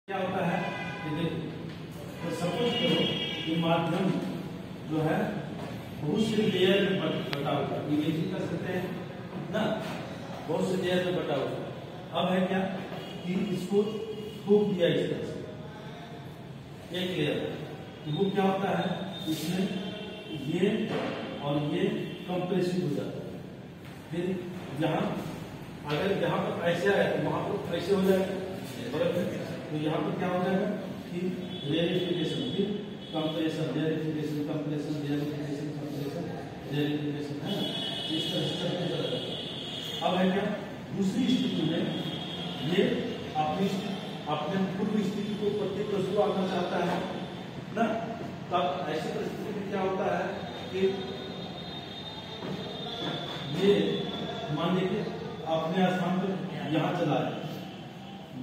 क्या होता है कि देखो, तो सपोज करो कि माध्यम जो है बहुत से लेयर में बटा हुआ है, इमेजिंग कर सकते हैं ना, बहुत से लेयर में बटा हुआ है। अब है क्या कि इसको थोप दिया इस तरह से एक लेयर, तो वो क्या होता है, इसमें ये और ये कंप्रेसिव हो जाता है। फिर यहाँ अगर यहाँ पर ऐसे आए तो वहां पर ऐसे हो जाएगा, तो यहाँ पर क्या हो जाएगा कि रेयरिफिकेशन, फिर कंप्रेशन, रेयरिफिकेशन, कंप्रेशन, रेयरिफिकेशन, कंप्रेशन, रेयरिफिकेशन, है ना, इस तरह से चलते चला जाता है। अब है क्या, दूसरी स्थिति में ये अपने पूर्व स्थिति को प्रतिप्रस्तुत आना चाहता है ना, तब ऐसी परिस्थिति में क्या होता है कि ये मान लीजिए अपने स्थान पर यहाँ चला है,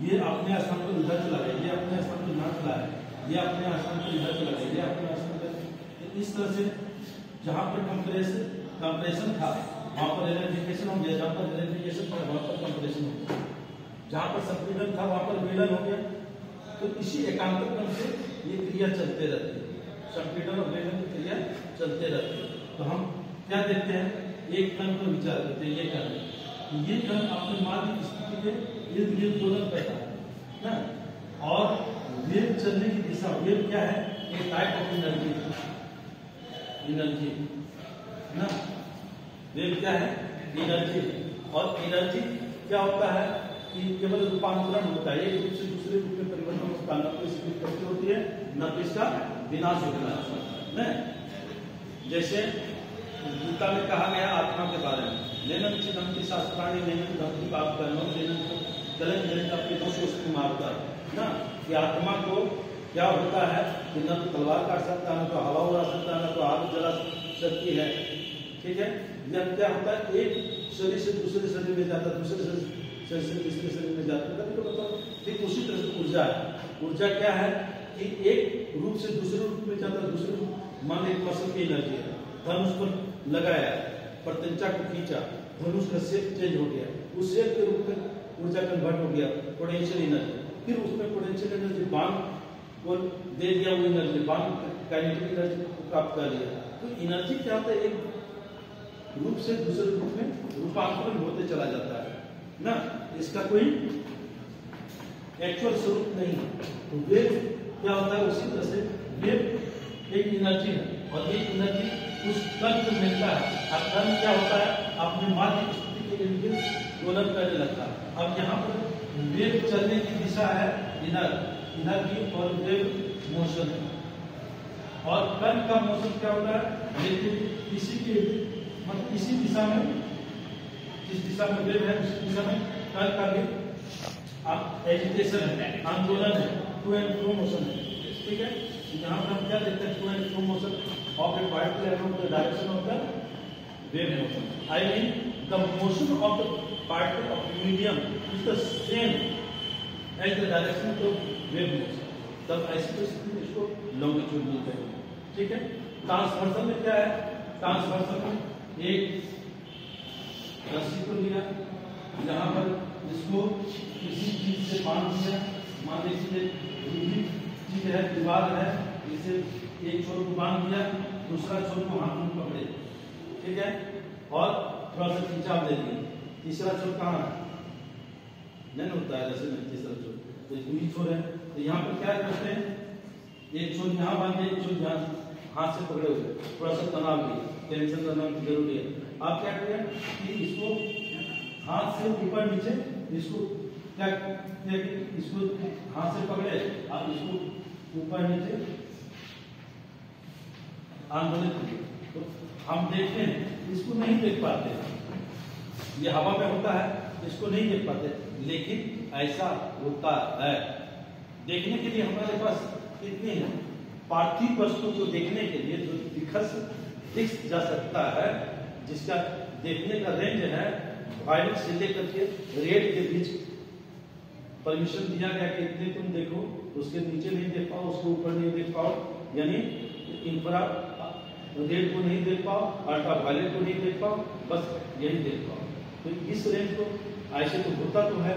ये अपने स्थान पर इधर चला गया, ये अपने स्थान पर यहाँ चला है, ये अपने स्थान पर इधर चला गया, ये अपने स्थान पर, इस तरह से जहाँ पर कंप्रेशन था वहां पर रेयरिफिकेशन हो गया, जहाँ पर रेयरिफिकेशन था वहां पर कंप्रेशन हो गया, जहाँ पर संपीड़न था वहां पर विलयन हो गया। तो इसी एकांतर क्रम से ये क्रिया चलते रहती है, संपीड़न और विलयन की क्रिया चलते रहती है। तो हम क्या देखते हैं, एक कण पर विचार करते हैं, ये कण अपने माध्य स्थिति के इर्द गिर्द दोलन करता है ना, और वेव चलने की दिशा, वेव क्या है, एक टाइप ऑफ एनर्जी ना, वेव क्या है, एनर्जी। और एनर्जी क्या होता है कि केवल रूपांतरण होता है, एक रूप से दूसरे रूप में परिवर्तन होता है, न तो इसकी उत्पत्ति होती है न तो इसका विनाश होता है। जैसे गीता में कहा गया आत्मा के बारे में, लेनम चिदंती शास्त्राणी लेनम धरती पाप करनो लेनम गलत जनित अपने दोषों से मारता ना, कि आत्मा को क्या होता है कि न तो तलवार काट सकता है, न तो हवा उड़ा सकता है, न तो आग जला सकती है, ठीक है। जब क्या होता है, एक शरीर से दूसरे शरीर में जाता है, दूसरे शरीर से तीसरे शरीर में जाता है, तो बताओ ठीक उसी तरह से ऊर्जा है। ऊर्जा क्या है कि एक रूप से दूसरे रूप में जाता है, दूसरे रूप, मान एक मसल की एनर्जी है, धनुष पर लगाया, प्रत्यंचा को खींचा, धनुष का शेप चेंज हो गया, उस शेप के रूप में ऊर्जा कन्वर्ट हो गया पोटेंशियल एनर्जी, फिर उसमें पोटेंशियल एनर्जी बांध को दे दिया, वो एनर्जी बांध काइनेटिक एनर्जी को प्राप्त कर लिया। तो एनर्जी क्या होता है, एक रूप से दूसरे रूप में रूपांतरण होते चला जाता है ना, इसका कोई एक्चुअल स्वरूप नहीं है। तो वेव क्या होता है, उसी तरह से वेव एक एनर्जी है, और ये एनर्जी उस कण को मिलता है, और कण क्या होता है, अपने माध्य स्थिति के लिए दोलन करने लगता है। अब यहाँ पर वेव चलने की दिशा है इधर की, और वेव मोशन है, और कण का मोशन क्या होता है, लेकिन इसी के मतलब इसी दिशा में, जिस दिशा में वेव है उसी दिशा में कण का भी एजिटेशन है, आंदोलन है, टू एंड फ्रो मोशन है, ठीक है। यहाँ पर हम क्या देखते हैं, to and fro motion of a particle along the direction of the wave motion. I mean the motion of the particle of medium is the same as the direction of the wave motion. तब ऐसी परिस्थिति में इसको longitude कहते हैं, ठीक है। Transversal में क्या है, ट्रांसवर्सल में एक रस्सी को लिया, यहाँ पर इसको किसी चीज से बांध दिया, मान लीजिए चीज है, दीवार है, इसे एक छोर को बांध दिया, दूसरा छोर को हाथ में पकड़े, ठीक है, और थोड़ा सा खिंचाव दे दिया, तीसरा छोर कहाँ नहीं होता है, जैसे में तीसरा छोर, तो दूसरी छोर है, तो यहाँ पर क्या करते हैं, एक छोर यहाँ बांधे, एक छोर यहाँ हाथ से पकड़े हुए, थोड़ा सा तनाव भी, टेंशन तनाव जरूरी है। आप क्या करें कि इसको हाथ से ऊपर नीचे, इसको क्या इसको हाथ से पकड़े, आप इसको ऊपर नीचे आंदोलित करिए, तो हम देखते हैं इसको नहीं देख पाते, ये हवा में होता है, इसको नहीं देख पाते, लेकिन ऐसा होता है। देखने के लिए हमारे पास कितने हैं, पार्थिव वस्तु को देखने के लिए जो दिख जा सकता है, जिसका देखने का रेंज है वायलेट से लेकर के रेड के बीच परमिशन दिया गया कि इतने तुम देखो, उसके नीचे नहीं देख पाओ, उसके ऊपर नहीं देख पाओ, यानी इंफ्रा रेड को नहीं देख पाओ, अल्ट्रा वायलेट को नहीं देख पाओ, बस यही देख पाओ। तो इस रेंज को ऐसे तो होता तो है,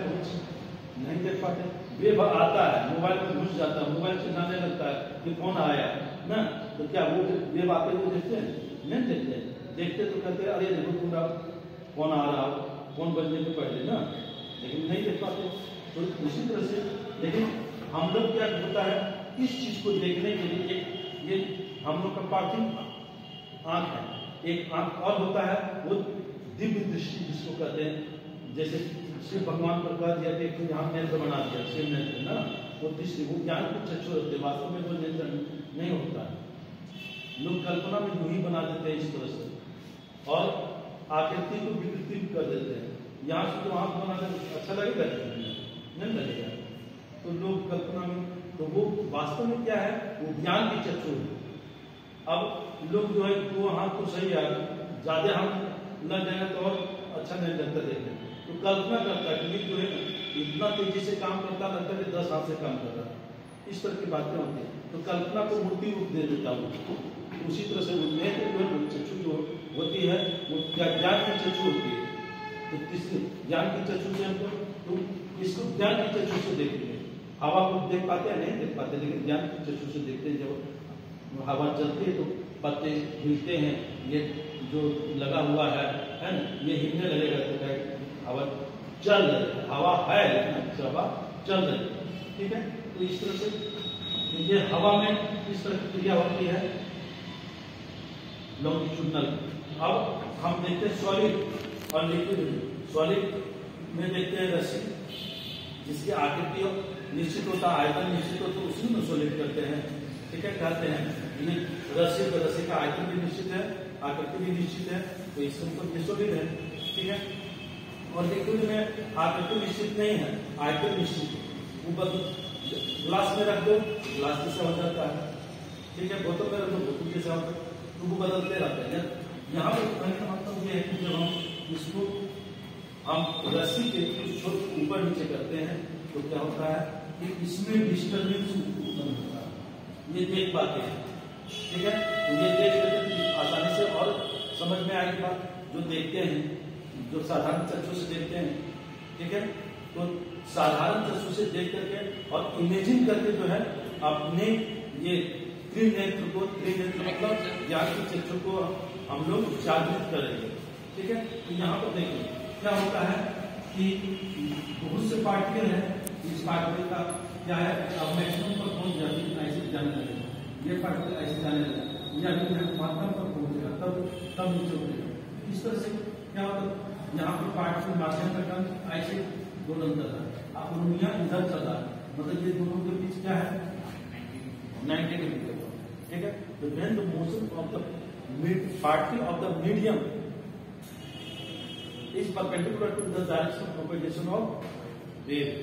नहीं देख पाते, वेब आता है, मोबाइल में घुस जाता है, मोबाइल चिल्लाने लगता है कि कौन आया ना, तो क्या वो वेब आते हुए देखते हैं? नहीं देखते। देखते तो कहते हैं अरे देखो पूरा कौन आ रहा, कौन बजने के पहले ना, लेकिन नहीं देख पाते। तो उसी तरह से लेकिन हम लोग क्या होता है, इस चीज को देखने के लिए ये हम लोग का पार्थिव आंख है, एक आंख और होता है वो दिव्य दृष्टि जिसको कहते हैं। जैसे शिव भगवान पर कह दिया कि यहाँ नेत्र बना दिया, शिव नेत्र ना, वो दृष्टि वो ज्ञान को चक्षु रखते, वास्तव में वो नेत्र नहीं होता है। लोग कल्पना में यूं ही बना देते हैं इस तरह से, और आकृति को विकृति कर देते हैं। यहाँ से तो आंख बना देते, अच्छा लगेगा नहीं लगेगा, तो लोग कल्पना में, तो वो वास्तव में क्या है, वो ज्ञान की चक्षु है। अब लोग जो है वो हाथ तो सही है, ज्यादा हम लग जाएगा तो और अच्छा नहीं लगता देखने, तो कल्पना करता है कि जो है इतना तेजी से काम करता लगता है कि 10 हाथ से काम कर रहा है, इस तरह की बातें होती है। तो कल्पना को मूर्ति रूप दे देता हूँ। उसी तरह से नेत्र जो है चक्षु जो होती है वो ज्ञान की चक्षु होती है। तो किस ज्ञान की चक्षु से हमको, तो इसको ज्ञान की चक्षु से देखते हैं। हवा को देख पाते हैं? नहीं देख पाते, लेकिन ज्ञान की चक्षु से देखते हैं। जब हवा चलती है तो पत्ते हिलते हैं, ये जो लगा हुआ है ना, ये हिलने लगेगा तो क्या हवा चल रही है, हवा है लेकिन हवा चल रही है, ठीक है। तो इस तरह से ये हवा में इस तरह की क्रिया होती है लॉन्गिट्यूडनल। अब हम देखते हैं सॉलिड और लिक्विड। सॉलिड में देखते हैं रस्सी, जिसकी आकृति निश्चित होता है, आयतन निश्चित होता है, उसी में सॉलिड करते हैं, ठीक है। कहते हैं ये रस्सी का आयतन भी निश्चित है, आकृति भी निश्चित है, तो इसके ऊपर सॉलिड है, ठीक है। और लिक्विड में आकृति निश्चित नहीं है, आयतन निश्चित है। ऊपर ग्लास में रख दो, ग्लास जैसा हो जाता है, ठीक है। बोतल में रख दो, बोतल जैसा होता है, तो वो बदलते रहते हैं। यहाँ पर कहने का मतलब ये है कि जब हम इसको हम रस्सी के कुछ ऊपर नीचे करते हैं तो क्या होता है कि इसमें डिस्टर्बेंस उत्पन्न होता है। ये देख पाते हैं, ठीक है। तो ये देख लेते आसानी से, और समझ में आएगी बात। जो देखते हैं, जो साधारण चक्षु से देखते हैं, ठीक है, तो साधारण चक्षु से देख करके और इमेजिन करके जो है अपने ये त्रिनेत्र को, त्रिनेत्र मतलब ज्ञान की चक्षु को हम लोग जागृत करेंगे, ठीक है। तो यहाँ पर देखिए क्या होता है कि बहुत से पार्टिकल है, इस पार्टिकल का क्या है, अब मैक्सिमम पर पहुंच जाती है, ऐसे जाने लगेगा, ये पार्टिकल ऐसे जाने लगेगा, या फिर मात्रा पर पहुंचेगा, तब नीचे उठेगा। इस तरह से क्या होता है, यहाँ पर पार्टिकल माध्यम का टर्म ऐसे दोलन चल रहा है, आप उंगलियां इधर चल रहा है, मतलब ये दोनों के बीच क्या है 90 डिग्री, ठीक है। तो when the motion of the particle of the medium is perpendicular to the direction of propagation of wave,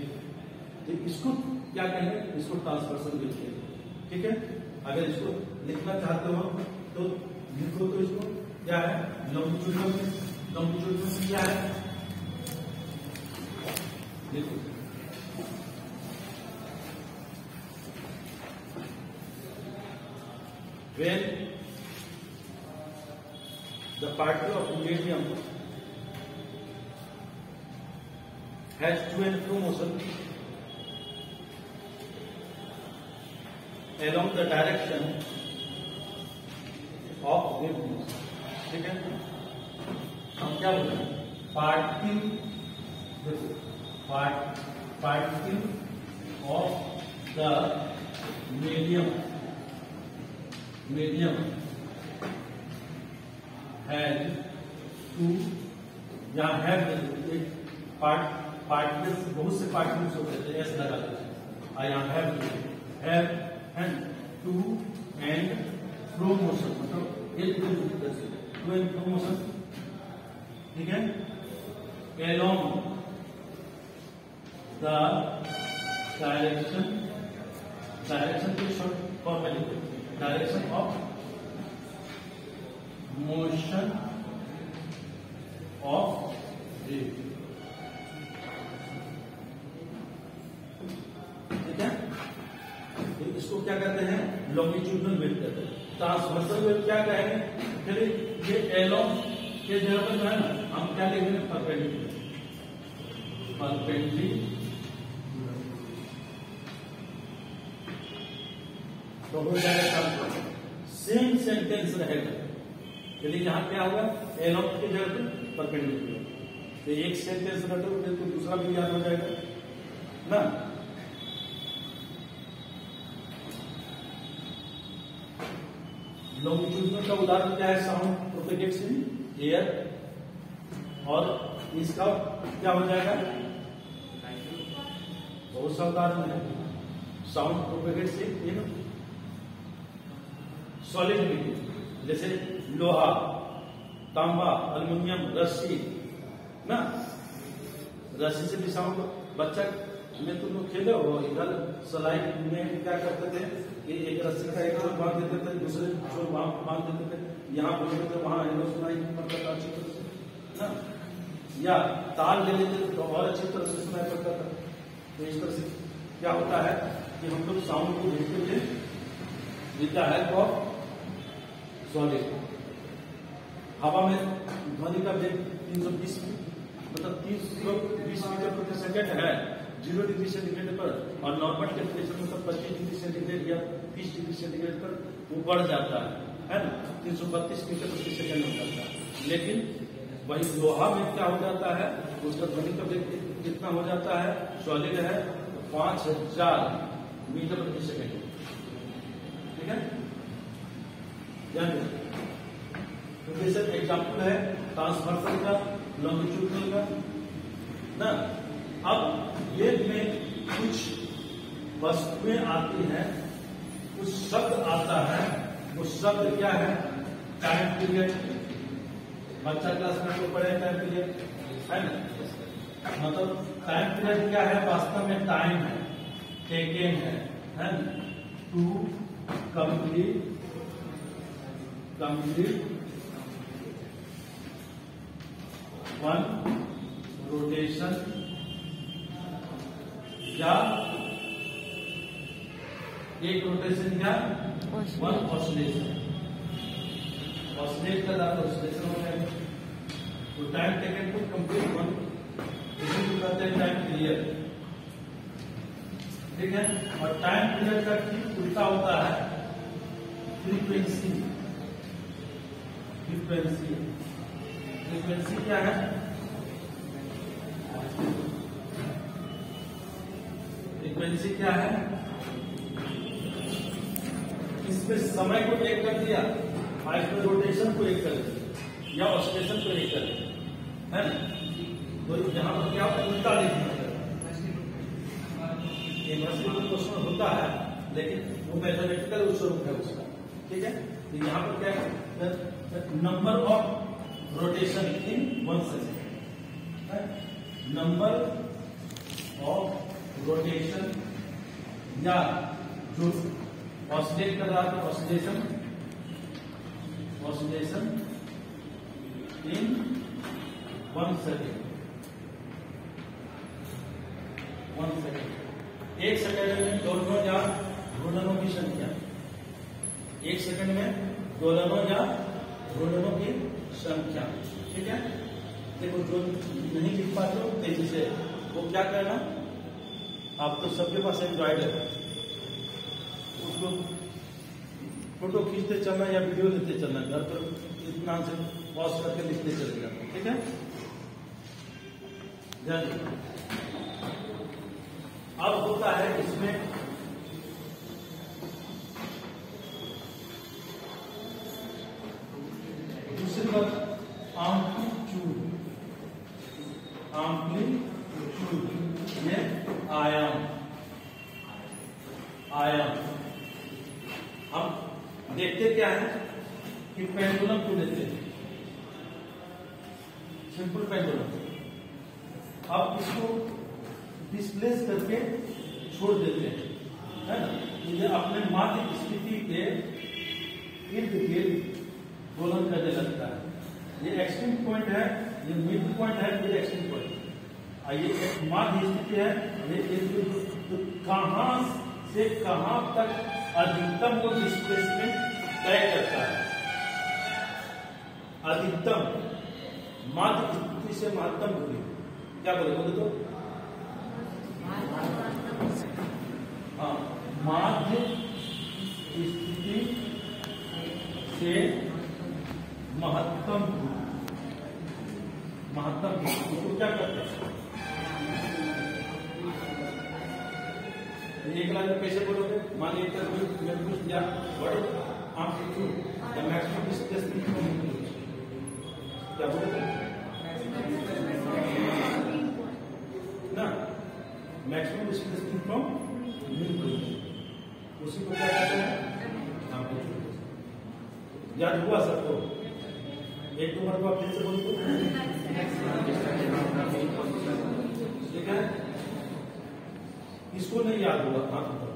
तो इसको क्या कहेंगे, इसको ट्रांसवर्सल वेव कहेंगे, ठीक है। अगर इसको लिखना चाहते हो तो लिखो, तो इसको क्या है लॉन्गिट्यूडनल। लॉन्गिट्यूडनल क्या है देखो, when the particle of medium has to and fro motion along the direction of wave motion, ठीक है। हम क्या बोल रहे हैं, particle of the medium has to, यहाँ है पार्टिकल्स, बहुत से पार्टिकल्स होते हैं, ऐसे लगा देते हैं, यहाँ have and to and fro motion, मतलब टू एंड फ्रो मोशन, ठीक है, along the direction to short formally direction of motion of wave, ठीक है। तो इसको क्या कहते हैं, लॉन्गिट्यूडनल वेव कहते हैं। ट्रांसवर्सल वेव क्या कहेंगे, चलिए ये एलोंग के जगह पर जो है ना, हम क्या लिखेंगे, परपेंडिकुलर तो हो जाएगा सेम सेंटेंस रहेगा। यदि यहाँ क्या होगा एलॉन्ग की जगह पे परपेंडिकुलर, तो एक सेंटेंस रटोगे तो दूसरा भी याद हो जाएगा ना। लॉन्गिट्यूडिनल का उदाहरण क्या है, साउंड प्रोपेगेट्स इन एयर, और इसका क्या हो जाएगा, बहुत सा उदाहरण है। साउंड प्रोपेगेट्स इन सॉलिड मीडियम, जैसे लोहा, तांबा, एल्युमिनियम, रस्सी ना, रस्सी से भी साउंड। बच्चा में तुम लोग खेले हो, इधर सलाई में क्या करते थे कि एक रस्सी का एक छोर बांध देते थे, दूसरे छोर बांध देते थे, यहाँ बोलते थे वहां सुनाई पड़ता था अच्छी तरह से ना, या ताल ले लेते थे तो और अच्छी तरह से सुनाई पड़ता था। तो इस तरह से क्या होता है कि हम लोग साउंड को भेजते थे with the help of solid. हवा में ध्वनि का वेग 320 मतलब 320 मीटर प्रति सेकंड है 0 डिग्री सेंटीग्रेड पर, और नॉर्मल टेम्परेचर मतलब 25 डिग्री सेंटीग्रेड या 30 डिग्री सेंटीग्रेड पर वो बढ़ जाता है ना, 332 मीटर प्रति सेकंड हो जाता है। लेकिन वही लोहा में क्या हो जाता है, उसका ध्वनि का वेग कितना हो जाता है, सॉलिड है 5000 मीटर प्रति सेकंड। ठीक है, तो जैसे एग्जाम्पल है ट्रांसवर्सल का, लॉन्गिट्यूडिनल का ना। अब वेद में कुछ वस्तुएं आती हैं, कुछ शब्द आता है, वो शब्द क्या है, टाइम पीरियड। बच्चा क्लास में तो पढ़े टाइम पीरियड है ना, मतलब टाइम पीरियड क्या है, वास्तव में टाइम है, टेकन है ना, टू कंप्लीट वन रोटेशन या एक रोटेशन या वन ऑसिलेशन। ऑसिलेट का दाता ऑसिलेशन हो जाएगा। तो time taken to complete one, इसी को कहते हैं टाइम पीरियड। ठीक है, और टाइम पीरियड का ठीक उल्टा होता है फ्रीक्वेंसी। फ्रीक्वेंसी, फ्रीक्वेंसी क्या है, फ्रीक्वेंसी क्या है, इसमें समय को एक कर दिया, इसमें रोटेशन को एक कर दिया या ऑसिलेशन को एक कर दिया है ना। तो यहाँ पर क्या उल्टा देखना है, क्वेश्चन होता है लेकिन वो मैथमेटिकल स्वरूप है उसका। ठीक है, तो यहाँ पर क्या है, number of rotation in 1 second, number of rotation या जो ऑसिलेट कर रहा था, oscillation in 1 second. 1 second, 1 second में दोलनों या घूर्णनों की संख्या, 1 सेकेंड में दोलनों या घूर्णनों की संख्या। ठीक है, देखो जो नहीं लिख पाते हो तेजी से वो क्या करना, आप तो सबके पास एंड्रॉइड है, उसको फोटो खींचते चलना या वीडियो लेते चलना, घर पर इतना से पॉज करके लिखते चले जाना। ठीक है, अब होता है इसमें दूसरी बात एम्पलीट्यूड। एम्पलीट्यूड में आयाम, आयाम। हम देखते क्या है कि पेंडुलम को लेते हैं, सिंपल पेंडुलम, अब इसको डिस्प्लेस करके छोड़ देते हैं है ना, ये अपने माध्य स्थिति के इर्द गिर्द दोलन करने लगता है। ये एक्सट्रीम पॉइंट है, ये मिड पॉइंट है, ये एक्सट्रीम पॉइंट। ये एक माध्य स्थिति है, ये तो कहां से कहां तक अधिकतम वो डिस्प्लेसमेंट तय करता है। अधिकतम माध्य स्थिति से महत्तम होगी, क्या बोले तो हाँ, माध्य क्या करते हैं? एक लाइन में कैसे बोलोगे? मान लीजिए मैंने कुछ दिया what amplitude the maximum displacement from क्या बोलोगे ना? मैक्सिमम डिस्प्लेसमेंट फ्रॉम उसी को क्या कहते हैं? एम्पलीट्यूड। याद हुआ सबको? एक दो बार फिर से बोलो। ठीक है, इसको नहीं याद होगा हाथ ऊपर,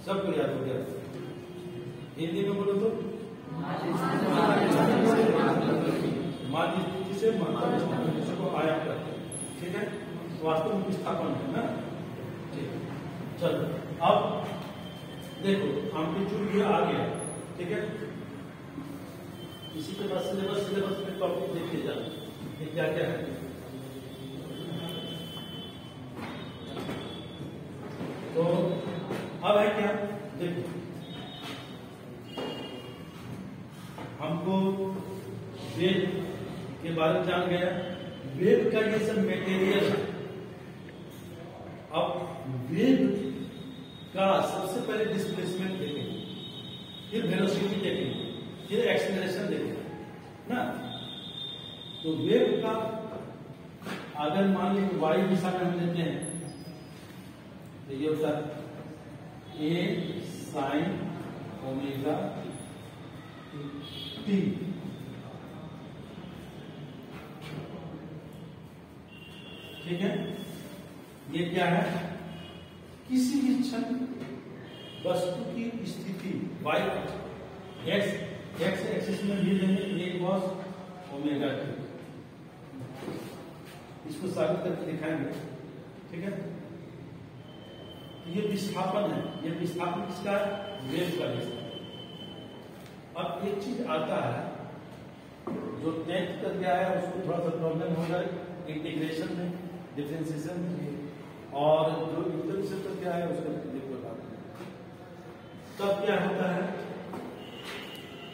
सबको याद हो गया। हिंदी में बोलो तो माध्य स्थिति से मंत्र को आया करते। ठीक है, वास्तव में विस्थापन है ना। ठीक है, चलो अब देखो एम्पलीट्यूड ये आ गया। ठीक है, इसी के बाद सिलेबस में टॉपिक देखिए जाए क्या क्या है। तो अब है क्या, देखो हमको वेब के बारे में जान गया। वेब का ये सब मटेरियल है। अब वेब का सबसे पहले डिस्प्लेसमेंट देखेंगे, फिर वेलोसिटी देखेंगे, फिर एक्सेलरेशन देखेंगे ना। तो वेव का अगर मान लीजिए वाई दिशा में हम लेते हैं तो ये होता है ए साइन ओमेगा टी। ठीक है, ये क्या है? किसी भी क्षण वस्तु की स्थिति वाई एक्स एक्सिस में भी लेंगे, ए कॉस ओमेगा टी। इसको साबित करके दिखाएंगे। ठीक है, ये विस्थापन है। ये विस्थापन किसका है? वेव का विस्थापन। अब एक चीज आता है जो 10th तक गया है उसको थोड़ा सा प्रॉब्लम होगा इंटीग्रेशन में, डिफरेंशिएशन में, और जो इंटीग्रेशन तक गया है उसको तब क्या होता है?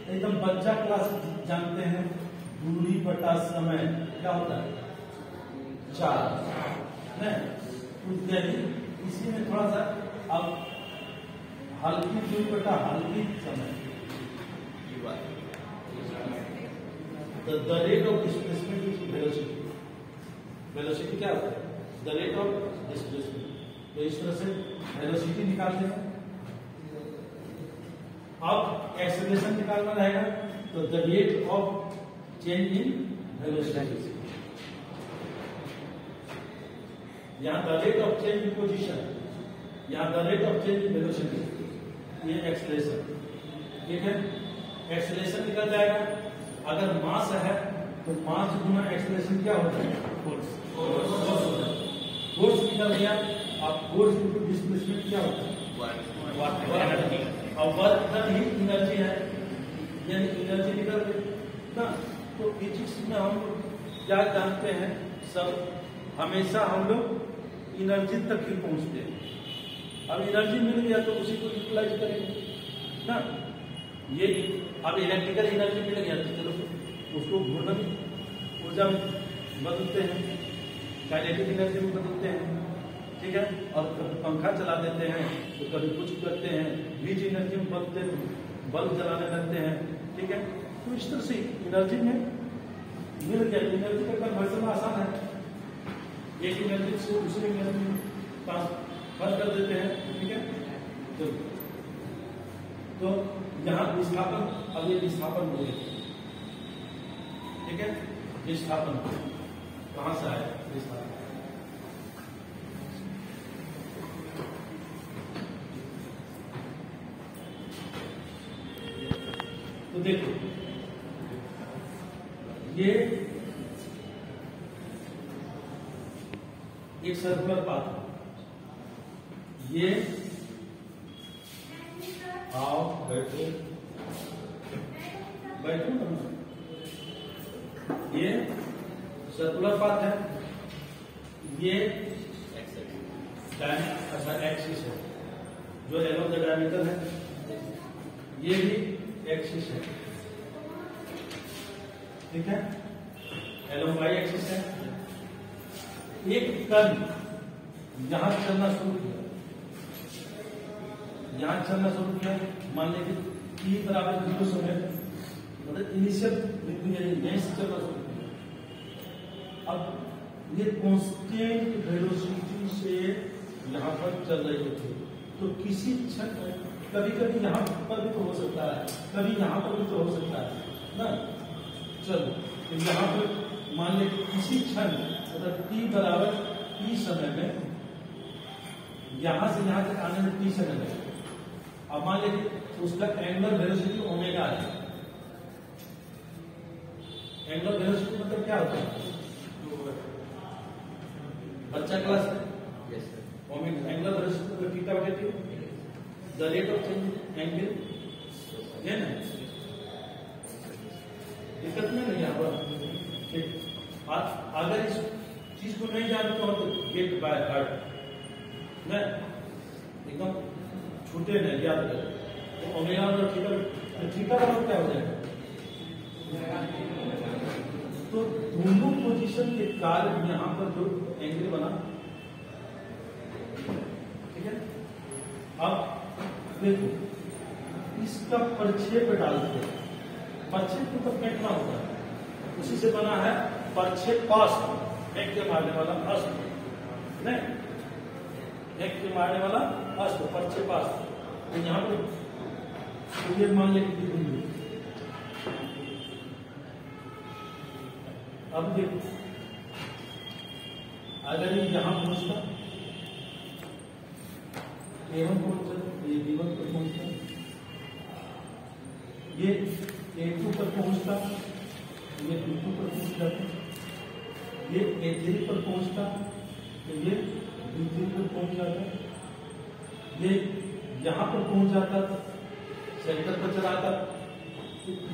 एकदम बच्चा क्लास जानते हैं, दूरी बटा समय क्या होता है? 4 नहीं, इसी में थोड़ा सा अब हल्की दूरी बटा हल्की समय। The rate of displacement is velocity. Velocity क्या होता है? The rate of displacement. तो इस तरह से वेलोसिटी निकालते हैं। अब एक्सेलरेशन निकालना रहेगा तो the rate of change in velocity. यहाँ the rate of change in position, यहाँ the rate of change in velocity, ये एक्सेलरेशन। ठीक है, एक्सेलरेशन निकल जाएगा। अगर मास है तो 5 गुना एक्सेलरेशन क्या होता है? फोर्स होता है। फोर्स निकल गया। अब फोर्स इनटू डिस्प्लेसमेंट क्या होता है? और वर्क डन ही एनर्जी है, यानी एनर्जी निकल गई ना। तो फिजिक्स में हम लोग क्या जानते हैं? सब हमेशा हम लोग एनर्जी तक ही पहुंचते हैं। अब एनर्जी मिल गया तो उसी को यूटिलाइज करेंगे ना। ये अब इलेक्ट्रिकल एनर्जी मिल गया तो चलो उसको घूर्णन ऊर्जा में बदलते हैं, काइनेटिक एनर्जी में बदलते हैं। ठीक है, और पंखा चला देते हैं तो कभी कुछ करते हैं, हीट एनर्जी में बदलते हैं, बल्ब जलाने लगते हैं। ठीक है, तो इस तरह से एनर्जी में मिल गया। एनर्जी का कन्वर्जन आसान है, एक एनर्जी से दूसरी एनर्जी में ट्रांसफर कर देते हैं। ठीक है, तो यहाँ विस्थापन, अब ये विस्थापन हो गया। ठीक है, विस्थापन कहां से आया? विस्थापन तो देखो ये एक सर्कुलर पाथ, ये आओ बैठो बैठो ना, ये सर्कुलर पाथ है, ये एक्सिस है जो एलोंग द डायमीटर है, ये भी एक्सिस है। ठीक है, एलोंग वाई एक्सिस है। एक कण यहां चलना शुरू किया, यहां चलना शुरू किया, मान लें कि t बराबर 0 समय, मतलब इनिशियल बिंदु यहीं से चलना शुरू किया। अब ये कांस्टेंट वेलोसिटी से यहां पर चल रही होती है, तो किसी क्षण कभी कभी यहां पर भी तो हो सकता है, कभी यहां पर भी तो हो सकता है ना। चलो तो यहां पर मान लें कि किसी क्षण मतलब t बराबर t समय में यहां से यहां तक आने में t समय लगेगा। अब मान लें उसका एंगुलर वेलोसिटी ओमेगा है। एंगुलर वेलोसिटी मतलब क्या होता है? बच्चा क्लास में एंगुलर वेलोसिटी को थीटा कहते हैं, the rate of change angle है ना। दिक्कत नहीं है यहाँ पर। अगर इस चीज को नहीं जानते हो तो गेट बाय हार्ट ना, एकदम छूटे नहीं, याद करें। तो ओमेगा और थीटा, थीटा का क्या हो जाएगा? तो दोनों पोजीशन के कारण यहां पर जो एंगल बना, ठीक है। अब देखो इसका प्रक्षेप डालते हैं, प्रक्षेप तो फेंकना होता है, उसी से बना है प्रक्षेप पास, फेंक के मारने वाला अस्त्र नहीं, फेंक के मारने वाला अस्त्र प्रक्षेप पास। तो यहाँ पर तो ये मान लेंगे कि अब देखो अगर ये यहां पहुंचता, A1 पहुंचा, ये B1 पर पहुंचता, ये A2 पर पहुंचता, ये B2 पर पहुंच जाता, ये A3 पर पहुंचता तो ये B3 पर पहुंच जाता, ये यहां पर पहुंच जाता, सेंटर पर चलाता।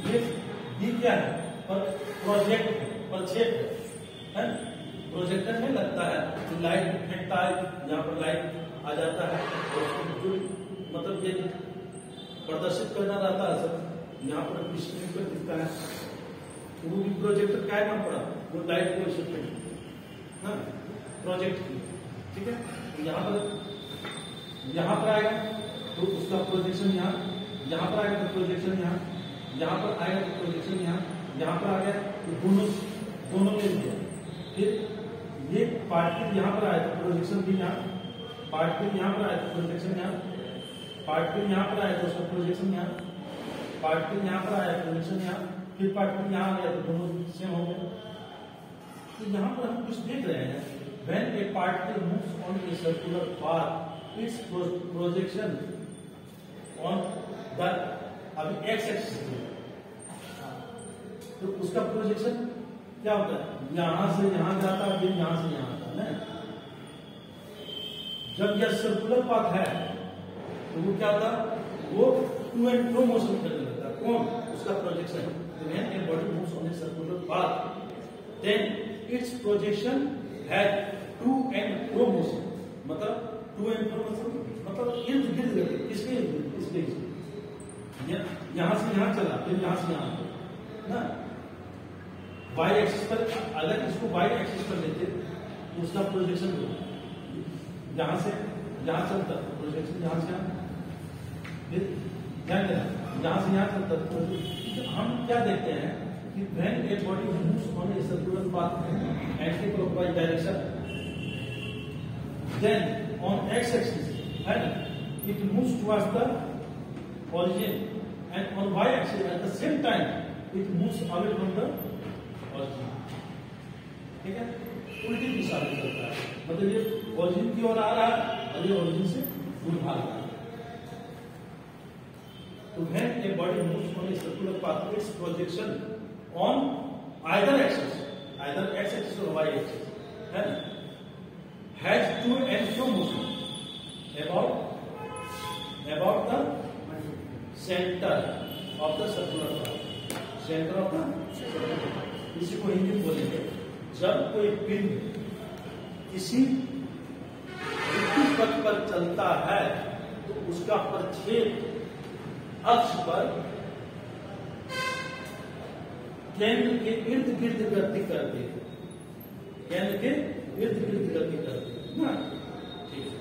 ये क्या है? पर प्रोजेक्ट प्रक्षेप है, प्रोजेक्टर में लगता है तो लाइट फेंकता है, यहाँ पर लाइट आ जाता है और जो मतलब ये प्रदर्शित करना रहता है सब यहाँ पर स्क्रीन पर दिखता है। तो वो भी प्रोजेक्टर क्या काम पड़ा, वो लाइट को इफेक्ट हाँ प्रोजेक्ट की, ठीक है। तो यहाँ पर आएगा तो उसका प्रोजेक्शन यहाँ पर आएगा तो प्रोजेक्शन यहाँ पर आएगा तो प्रोजेक्शन यहाँ पर आ गया, तो दोनों मिल गया। फिर ये पार्टिकल यहाँ पर आया तो प्रोजेक्शन भी यहाँ, पार्टिकल यहाँ पर आया तो प्रोजेक्शन यहाँ, पार्टिकल यहाँ पर आया तो उसका प्रोजेक्शन यहाँ, पार्टिकल यहाँ पर आया प्रोजेक्शन यहाँ, फिर पार्टिकल यहाँ आ गया तो दोनों सेम हो गए। तो यहाँ पर हम कुछ देख रहे हैं, when a particle moves on a circular path, its projection on the अभी x एक्सिस तो उसका प्रोजेक्शन क्या होता है? यहां से यहां जाता है, फिर यहां से यहां आता है। जब यह सर्कुलर पाथ है तो वो क्या होता है? वो टू एंड फ्रो मोशन करने लगता है। कौन? उसका projection. When a body moves on a circular path, then its projection has to and fro motion. मतलब टू एंड फ्रो मोशन मतलब इर्द गिर्द गति, इसके यहां से यहां चला, फिर यहां से यहां ना। वाई एक्सिस पर अगर इसको वाई एक्सिस पर लेते तो उसका प्रोजेक्शन यहां से यहां चलता, प्रोजेक्शन यहां से यहां, फिर यहां से यहां चलता। तो हम क्या देखते हैं कि when a body moves on a circular path anti-clockwise direction, then on x-axis and it moves towards the origin, and on y-axis at the same time it moves away from the origin. ठीक है, उल्टी दिशा में चलता है, मतलब ये origin की ओर आ रहा है और ये origin से दूर भाग रहा है। तो when a body moves on a circular path, its projection on either axis, either x-axis or y-axis, has to and fro motion about the center of the circular path. Center of the circular path. इसी को हिंदी में बोलेंगे, जब कोई पिंड किसी पथ पर चलता है तो उसका प्रक्षेप अक्ष पर केंद्र के इर्द गिर्द गति करते हैं, केंद्र के इर्द गिर्द गति करते हैं ना, ठीक है,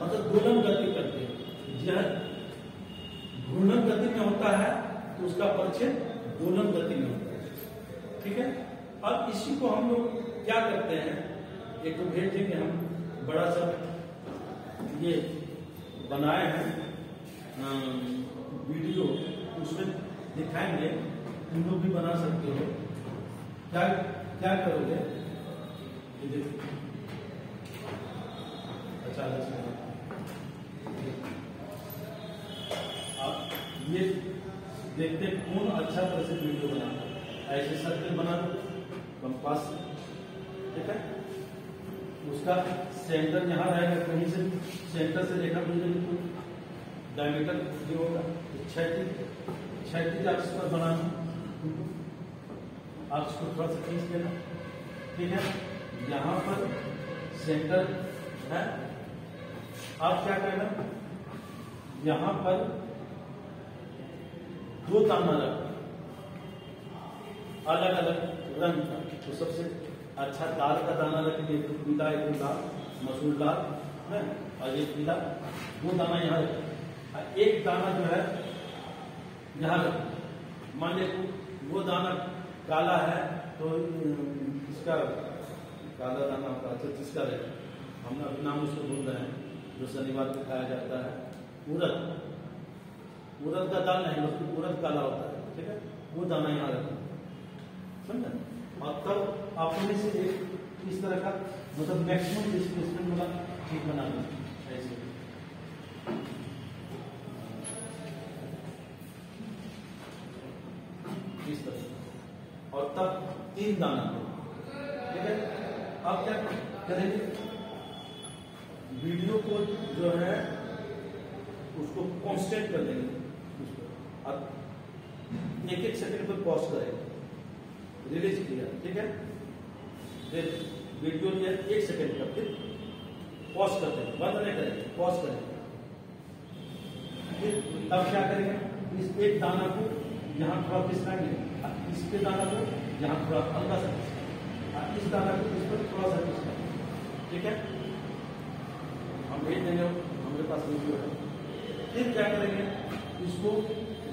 मतलब दोलन गति करते हैं। यह घूर्णन गति में होता है तो उसका परिचय दोलन गति में होता है, ठीक है। अब इसी को हम लोग क्या करते हैं, एक तो भेज देंगे हम बड़ा सा ये बनाए हैं वीडियो, उसमें दिखाएंगे, तुम लोग भी बना सकते हो। क्या क्या करोगे, ये देखो, अच्छा आप ये देखते कौन अच्छा तरह से वीडियो बनाता है। ऐसे सर्कल बना दो कंपास, ठीक है, उसका सेंटर यहाँ रहेगा, कहीं से सेंटर से रेखा मिलेगी तो डायमीटर जो होगा क्षैतिज अक्ष पर बनाना, अक्ष को थोड़ा सा खींच लेना, ठीक है। यहाँ पर सेंटर है, आप क्या करना, यहाँ पर दो दाना रखना अलग अलग रंग का, तो सबसे अच्छा दाल का दाना रखेंगे, एक पीला एक लाल, मसूर दाल है, और एक पीला, दो दाना यहाँ रखें, एक दाना जो है यहाँ रखें। मान ले वो दाना काला है तो इसका काला दाना होगा, अच्छा किसका रहे, हम नाम उसको भूल रहे हैं, जो शनिवार को खाया जाता है, उड़द, उड़द का दाल नहीं, उसको उड़द काला होता है, ठीक है, वो दाना यहाँ रखें, समझा। और तब अपने से एक इस तरह का मतलब मैक्सिमम डिस्प्लेसमेंट वाला ठीक बनाना, ऐसे इस तरह, और तब 3 दाना, ठीक है। अब क्या करेंगे, वीडियो को जो है उसको कांस्टेंट कर देंगे, उसको अब एक सेकंड पर पॉज करेंगे, रिलीज किया, ठीक है, फिर वीडियो लिया 1 सेकंड का, फिर पॉज करते हैं, बंद नहीं करेंगे, पॉज करेंगे, फिर तब क्या करेंगे, इस एक दाना को यहाँ थोड़ा खिसकाएंगे, इसके दाना को यहाँ थोड़ा हल्का सा, इस दाना को इस पर थोड़ा सा खिसकाएंगे, ठीक है। हम भेज देंगे, हमारे पास वीडियो है। फिर क्या करेंगे, इसको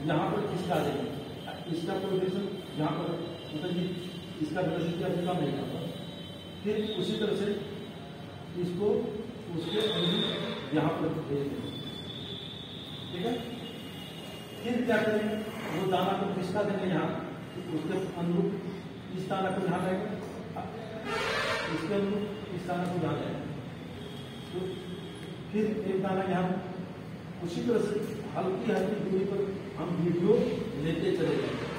यहाँ पर खिसका देंगे, इसका प्रोजेक्शन यहाँ पर, मतलब इसका वेलोसिटी अभी कम नहीं होगा। फिर उसी तरह से इसको उसके यहाँ पर भेज देंगे, ठीक है। फिर क्या करेंगे, वो दाना को खिसका देंगे यहाँ, उसके अनुरूप इस दाना को यहाँ लाएंगे, इसके अनुरूप इस दाना को यहाँ लाएंगे, तो फिर एक दाना यहाँ, उसी तरह से हल्की हल्की दूरी पर हम वीडियो लेते चले जाएंगे,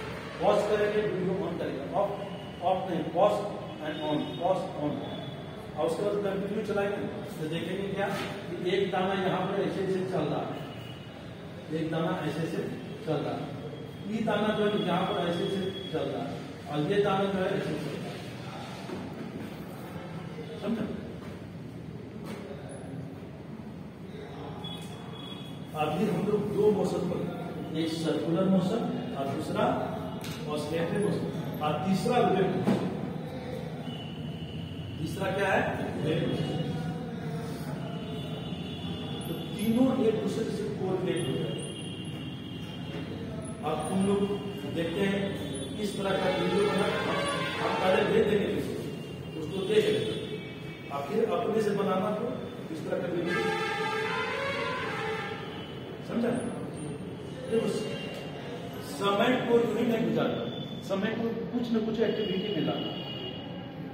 पॉज करेंगे, वीडियो ऑन करेंगे, ऑफ ऑफ नहीं, pause and on, pause on, और उसके बाद कंटिन्यू चलाएंगे तो देखेंगे क्या कि एक दाना यहाँ पर ऐसे ऐसे चल रहा है, एक दाना ऐसे से चल रहा है, ये दाना जो है यहाँ पर ऐसे से चल रहा है, और ये दाना जो है ऐसे चल रहा है, समझा। अभी हम लोग 2 मोशन पर, एक सर्कुलर मोशन और दूसरा ऑसिलेटरी मोशन, और तीसरा वेव मोशन। तीसरा क्या है, वेव मोशन। तो तीनों एक दूसरे से कोऑर्डिनेट हो जाए। अब तुम लोग देखते हैं इस तरह का वीडियो बना, हम पहले भेज देंगे उसको देख लेंगे, और फिर अपने से बनाना तो इस तरह का वीडियो, समझा। देखो समय को यूं ही नहीं गुजारना, समय को कुछ न कुछ एक्टिविटी में लाना,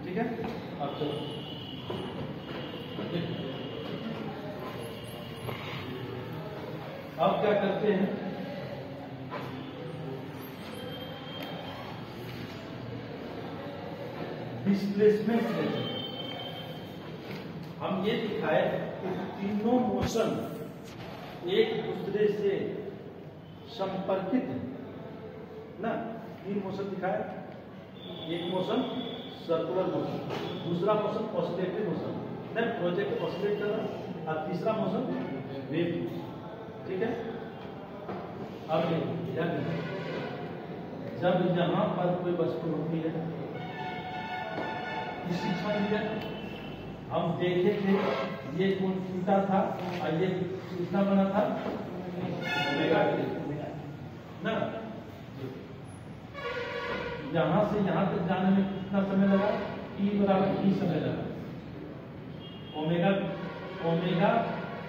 ठीक है। अब चलो अब क्या करते हैं, डिस्प्लेसमेंट लेते हैं। हम ये दिखाए कि तीनों मोशन एक दूसरे से संपर्कित है ना। 3 मोशन दिखाया, एक मोशन सर्कुलर मोशन, दूसरा motion oscillatory motion, then project oscillate कर रहा, और तीसरा मोशन वेव मोशन, ठीक है। अब ध्यान दीजिए, जब यहाँ पर कोई वस्तु होती है, इस शिक्षा में हम देखे थे ये कोण थीटा था और ये कितना बना था ओमेगा ना। यहाँ से यहाँ तक जाने में कितना समय लगा, E बराबर E समय लगा। ओमेगा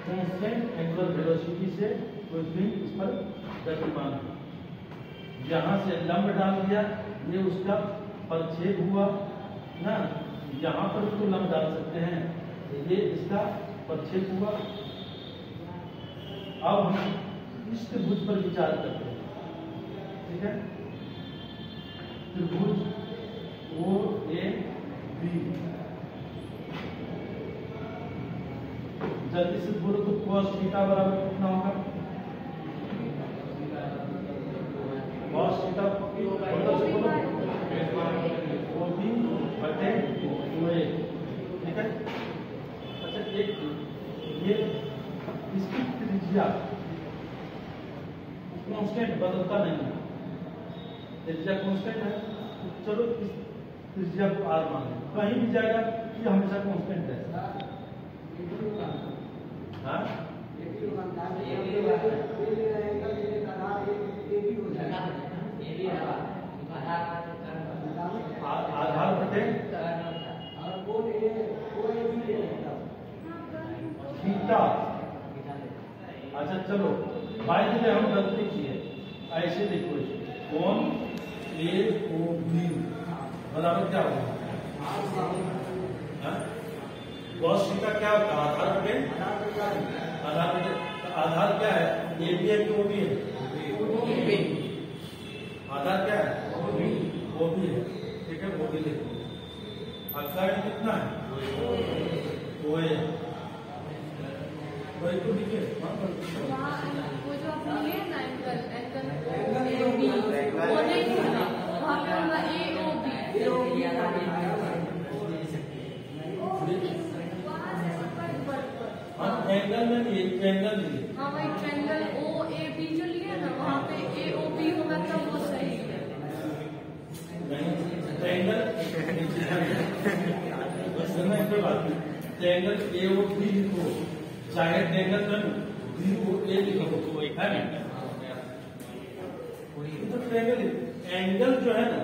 कांस्टेंट एंगुलर वेलोसिटी से कोई पिंड इस पर गतिमान है। यहाँ से लंब डाल दिया, ये उसका परिच्छेद हुआ ना, यहाँ पर उसको लंब डाल सकते हैं, ये इसका परिच्छेद हुआ। अब हम इस त्रिभुज पर विचार करते हैं, ठीक है। त्रिभुज OAB, जल्दी से बोलो तो cos थीटा बराबर कितना होगा? cos थीटा OB बटे OA, ठीक है। अच्छा, एक ये इसकी त्रिज्या कांस्टेंट बदलता नहीं है, त्रिज्या कांस्टेंट है, तो चलो इस त्रिज्या को R मान लें, कहीं भी जाएगा ये हमेशा कांस्टेंट है। हाँ आधार बटे थीटा। अच्छा चलो, बाई में हम गलती किए, ऐसे देखो कोण AOB बराबर क्या होगा? cos थीटा क्या होता है? आधार बटे आधार क्या है? AB है कि OB है? आधार क्या है? OB है, ठीक है। OB देखो, अक्साइड कितना है? OA, वही तो लिखे वो जो आपने लिए ना एंगल वो नहीं होगा, वहाँ पे होगा AOB। एंगल में एंगल लिए, हाँ वही ट्रायंगल OAB जो लिया ना, वहाँ पे AOB होगा तब वो सही है। ट्रायंगल कोई बात नहीं, ट्रायंगल AOB लिखो, चाहे ट्रायंगल में BOA लिखो, तो वही है ना। तो ट्रायंगल एंगल जो है ना,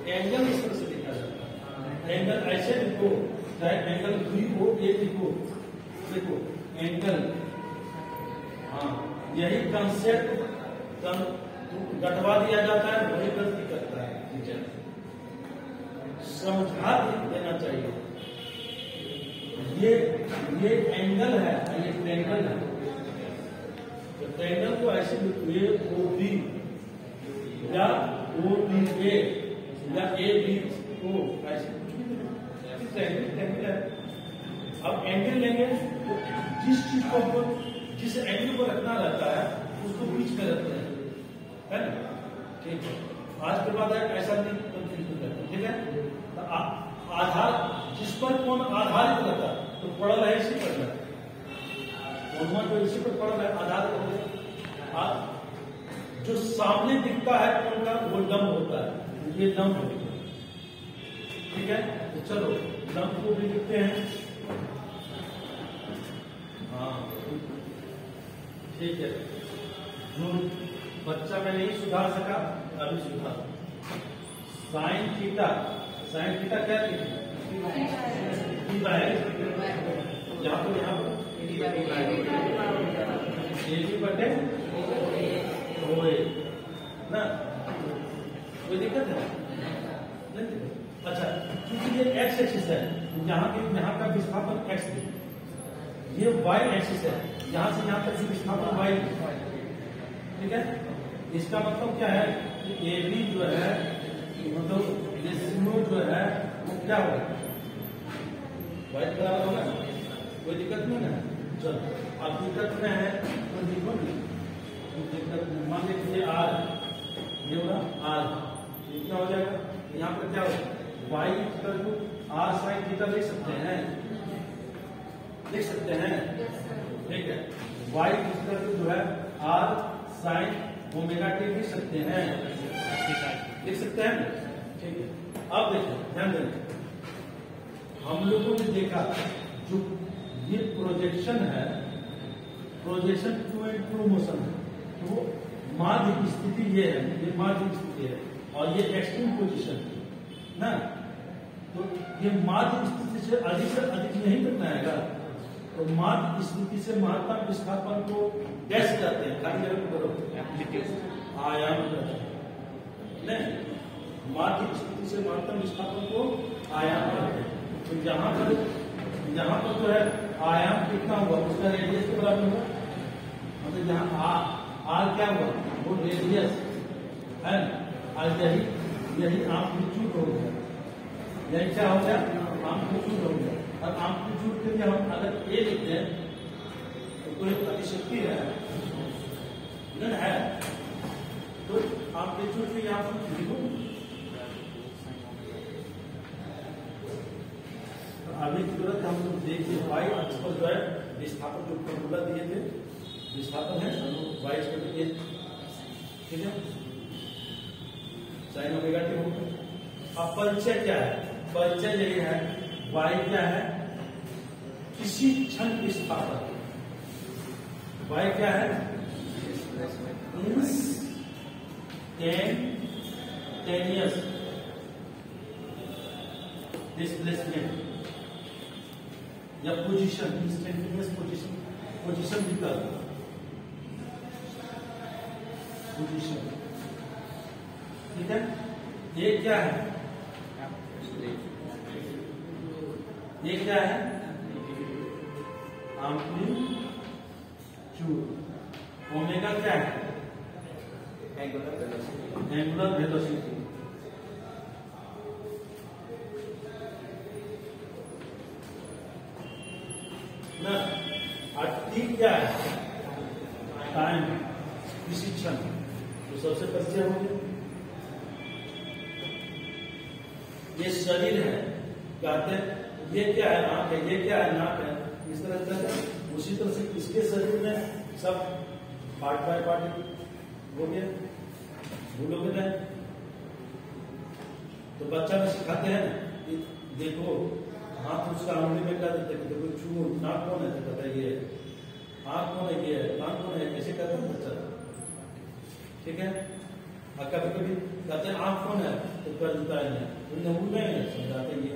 एंगल इस तरह से लिखा जाता है, एंगल ऐसे लिखो, चाहे एंगल BOA लिखो, देखो एंगल, हाँ यही कंसेप्ट गठवा दिया जाता है, वही गलती करता है टीचर, समझा देना चाहिए। ये एंगल है, ये ट्रायंगल है, तो ट्रायंगल को ऐसे AOB या OBA या AB को ऐसे ट्रायंगल है। अब एंगल लेंगे तो जिस चीज को जिस एंगल को रखना रहता है उसको बीच में रखते हैं, है ना, ठीक है। आज के बाद ऐसा नहीं कंफ्यूजन करते, ठीक है। तो आधार जिस पर कौन आधारित रहता है तो पड़ल है इसी पर, कौन जो इसी पर पड़ल है आधार जो सामने दिखता है कौन का वो लंब होता है, ये लंब होता है, ठीक है। तो चलो लंब को भी लिखते हैं, हाँ ठीक है। जो बच्चा में नहीं सुधार सका अभी सुधार। साइन थीटा क्या लिखे? यहाँ पर AB बटे OA ना, कोई दिक्कत है? अच्छा, क्योंकि ये x एक्सिस है, यहाँ का विस्थापन x है, ये y एक्सिस है, यहाँ से यहाँ तक विस्थापन y, ठीक है। इसका मतलब क्या है कि AB जो है, मतलब ये CO जो है वो क्या होगा? y बराबर होगा, कोई दिक्कत नहीं है। चलो अब दिक्कत में है तो लिखो नहीं, दिक्कत मान लीजिए R, ये होगा R, कितना हो जाएगा? यहाँ पर क्या होगा? y equal to R sine theta लिख सकते हैं, लिख सकते हैं, ठीक है। y इक्वल टू जो है R साइन ओमेगा टी लिख सकते हैं, लिख सकते हैं, ठीक है। अब देखो ध्यान देना, हम लोगों ने देखा जो ये प्रोजेक्शन है, projection to and to motion है, तो माध्य की स्थिति ये है, ये माध्य की स्थिति है और ये एक्सट्रीम पोजीशन है ना। तो ये माध्य स्थिति से अधिक नहीं करना है, तो माध्य स्थिति से महत्तम विस्थापन को डैश करते हैं, खाली जगह को करो आयाम करते हैं, नहीं माध्य स्थिति से महत्तम विस्थापन को आयाम करते हैं। तो यहाँ पर जो है आयाम कितना हुआ, उसका रेडियस के बराबर हुआ, मतलब यहाँ आर क्या हुआ, वो रेडियस है, और यही एम्पलीट्यूड हो गया, यही क्या हो गया, एम्पलीट्यूड हो गया। और एम्पलीट्यूड के लिए हम अगर ए लिखते हैं तो कोई अतिशक्ति है, तो एम्पलीट्यूड भी यहाँ पर लिखो। अभी तुरंत हम लोग देखिए वाई अक्ष पर जो है विस्थापन जो फॉर्मूला दिए थे, विस्थापन है वाई अक्ष पर, ठीक है, साइन ओमेगा टी होगा। अब परिचय क्या है, परिचय यही है, वाई क्या है, किसी क्षण विस्थापन, वाई क्या है, इंस्टेंटेनियस डिस्प्लेसमेंट या पोजीशन, इंस्टेंटेनियस पोजीशन विकल्प, पोजीशन, ठीक है। ये क्या है, ये क्या है, एम्पलीट्यूड, ओमेगा क्या है, एंगुलर वेलोसिटी, ना, और टी क्या है, टाइम, किसी क्षण, तो सबसे परिचय हो गया। ये शरीर है, कहते हैं ये क्या है, आंख है, ये क्या है, नाक है, इस तरह से। उसी तरह से इसके शरीर में सब पार्ट बाय पार्ट हो गया, भूलोगे नहीं। तो बच्चा में सिखाते हैं कि देखो हाथ उसका आंगली में कर देते हैं, देखो छू, नाक कौन है, तो कहता है ये, आंख कौन है, ये कान कौन है, ऐसे कहता है बच्चा, ठीक है। और कभी कभी कहते हैं आंख कौन है, तो कर देता है नहीं, समझाते ये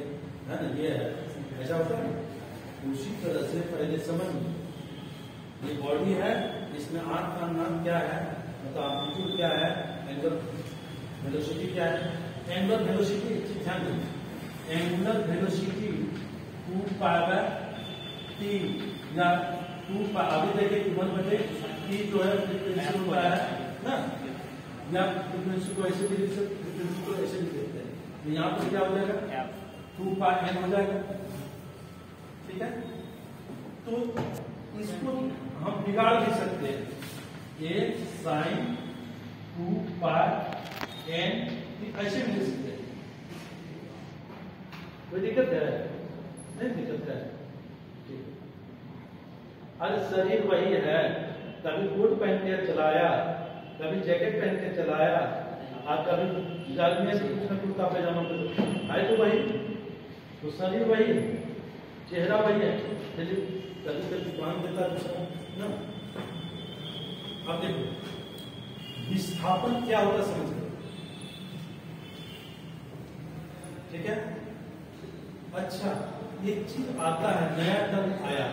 है ना, ये है, ऐसा होता है। उसी तरह से पहले समझ, ये बॉडी है, इसमें आंख का नाम क्या है, मतलब एम्पलीट्यूड क्या है, एंगुलर वेलोसिटी क्या है। एंगुलर वेलोसिटी ध्यान दें, एंगुलर वेलोसिटी 2π/t या 2π, अभी देखिए 1/t जो है फ्रीक्वेंसी होता है ना, या फ्रीक्वेंसी को ऐसे भी लिख सकते, फ्रीक्वेंसी को ऐसे भी लिखते हैं, तो यहाँ पर क्या हो जाएगा, 2πn हो जाएगा, ठीक है। तो इसको हम बिगाड़ भी सकते हैं, a sin 2πn ऐसे भी लिख सकते हैं, कोई दिक्कत है, नहीं दिक्कत है, ठीक। अरे शरीर वही है, कभी कोट पहन के चलाया, कभी जैकेट पहन के चलाया, और कभी गर्मी से कुछ न कुर्ता पैजामा है, तो वही, तो शरीर वही है, चेहरा वही है, कभी कभी बांध देता दूसरा ना। अब देखो विस्थापन क्या होगा समझ, ठीक है। अच्छा एक चीज आता है, नया टर्म आया,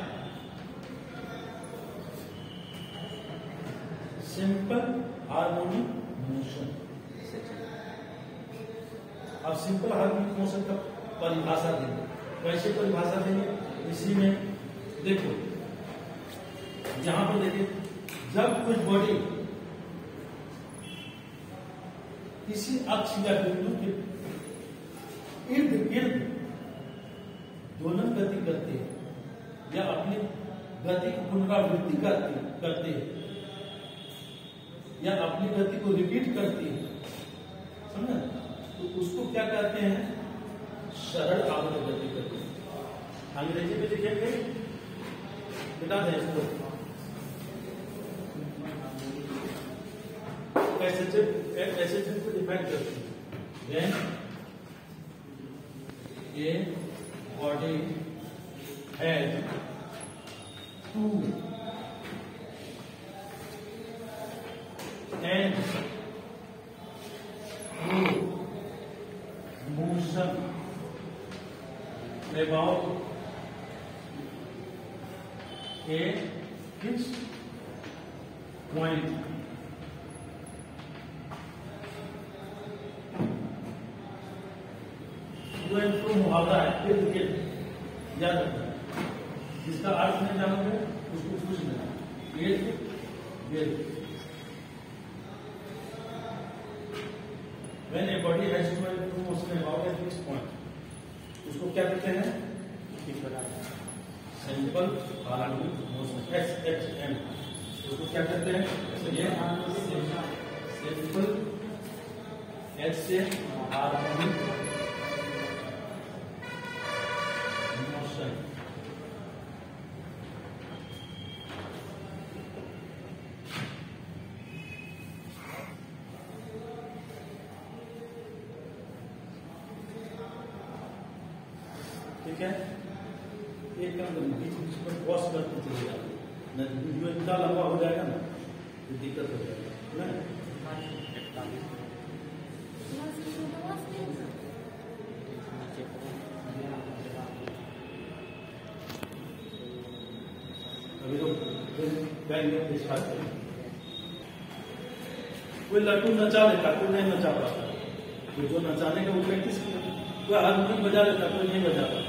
सिंपल हार्मोनिक मोशन। अब सिंपल हार्मोनिक मोशन का परिभाषा देंगे, कैसे परिभाषा देंगे, इसी में देखो, यहां पर देखिए, जब कुछ बॉडी किसी अक्ष या बिंदु के इर्द गिर्द दोलन गति करते हैं या अपनी गति की पुनरावृत्ति करते हैं या अपनी गति को रिपीट करती है, समझा, तो उसको क्या कहते हैं, सरल आवर्त गति करते हैं। अंग्रेजी में लिखेंगे, बता दें इसको, एसएचएफ को डिफाइन करते हैं। When a body has two ends motion about a fixed point, मुहावरा है, याद रखना। जिसका अर्थ नहीं जानोगे उसको पूछ लेना। When a body has two motion about a fixed point, उसको क्या कहते हैं? Simple harmonic motion, SHM। उसको क्या कहते हैं? सिंपल H से हार्मोनिक मोशन। ठीक है, एक काम करें, बीच बीच में पॉज करते चले जाओ, वीडियो इतना लंबा हो जाएगा ना तो दिक्कत हो जाएगा ना। अभी तो कोई लट्टू नचा लेता, कोई नहीं नचा पाता, कोई जो नचाने का वो प्रैक्टिस किया, कोई हारमोनियम बजा लेता, कोई नहीं बजा पाता।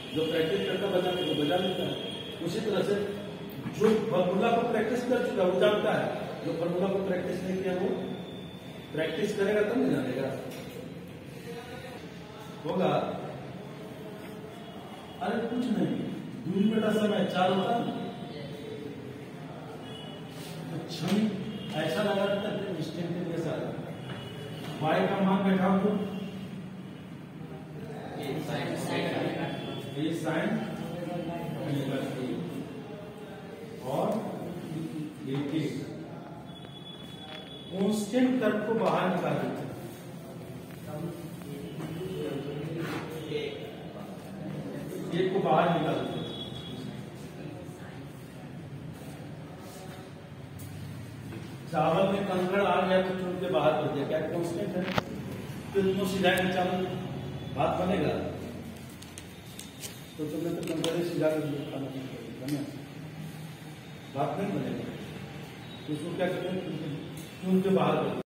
जो प्रैक्टिस करता बजाने को बजा लेता है। उसी तरह से जो फॉर्मूला को प्रैक्टिस कर चुका वो जानता है, जो फॉर्मूला को प्रैक्टिस नहीं किया वो प्रैक्टिस करेगा तब नहीं जानेगा। होगा अरे कुछ नहीं, 2 मिनट का समय 4 होता है, क्षण ऐसा लगा रहता है इंस्टेंटेनियस आ जाता है। वाई का मान बैठा तो ये साइन और कांस्टेंट कर्व को बाहर निकाल देते हैं। एक को बाहर निकाल देते हैं। चावल में कंकड़ आ गया तो चुन के बाहर कर दिया, क्या कांस्टेंट है? फिर उसको सिधाएंगे चावल, भात बनेगा तो तुमने तो कंकड़े सिधा कर दिया, खाना बना, भात नहीं बनेगा। उसको क्या करते हैं? चुन के बाहर कर